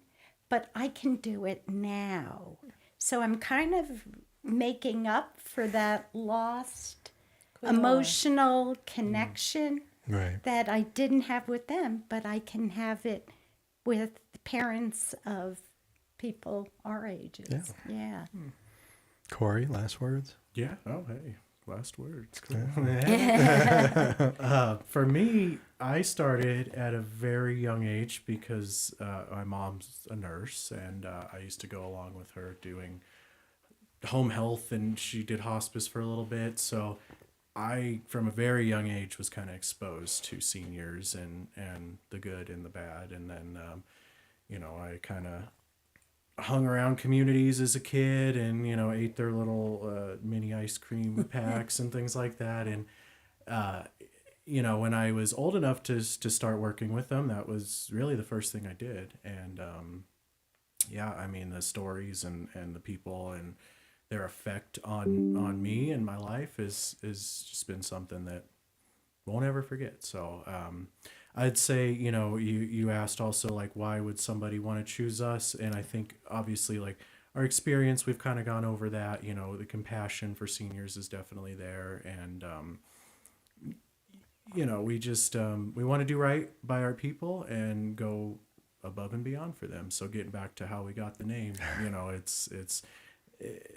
but I can do it now. So I'm kind of making up for that lost emotional connection Right. that I didn't have with them, but I can have it with the parents of people our ages. Yeah. Corey, last words? Yeah. Oh, hey. Last words. Cool. For me, I started at a very young age because my mom's a nurse, and I used to go along with her doing home health, and she did hospice for a little bit. So I, from a very young age, was kind of exposed to seniors and the good and the bad. And then, I kind of hung around communities as a kid and, ate their little mini ice cream packs and things like that. And, when I was old enough to start working with them, that was really the first thing I did. And, the stories and the people and their effect on me and my life is just been something that won't ever forget. So, I'd say, you asked also, like, why would somebody want to choose us? And I think, obviously, like, our experience, we've kind of gone over that. You know, the compassion for seniors is definitely there, and you know, we just we want to do right by our people and go above and beyond for them. So getting back to how we got the name, you know, it's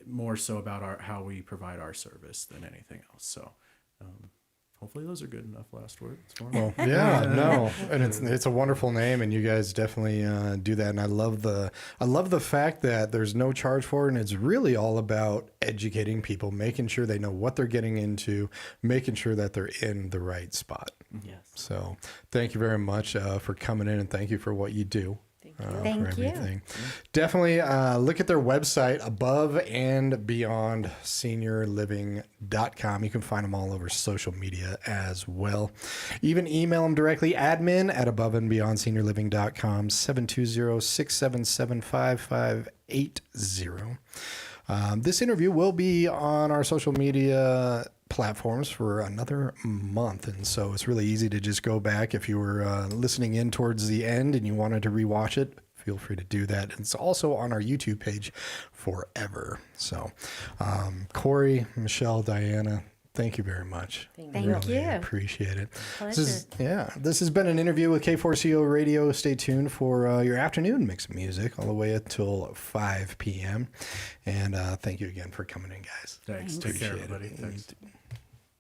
more so about how we provide our service than anything else. So hopefully those are good enough last words for me. Well, yeah, no, and it's a wonderful name, and you guys definitely do that. And I love the fact that there's no charge for it, and it's really all about educating people, making sure they know what they're getting into, making sure that they're in the right spot. Yes. So, thank you very much for coming in, and thank you for what you do. Thank you. Definitely look at their website, Above and Beyond SeniorLiving.com. You can find them all over social media as well. Even email them directly, admin at aboveandbeyondseniorliving.com, 720-677-5580. This interview will be on our social media platforms for another month, and so it's really easy to just go back. If you were listening in towards the end and you wanted to rewatch it, feel free to do that. It's also on our YouTube page forever. So Corey, Michelle, Diana, thank you very much. Thank Really you. appreciate it. Pleasure. This has been an interview with K4CO Radio. Stay tuned for your afternoon mix of music all the way until 5 p.m. And thank you again for coming in, guys. Thanks. Take care, Appreciate it. everybody. Thanks.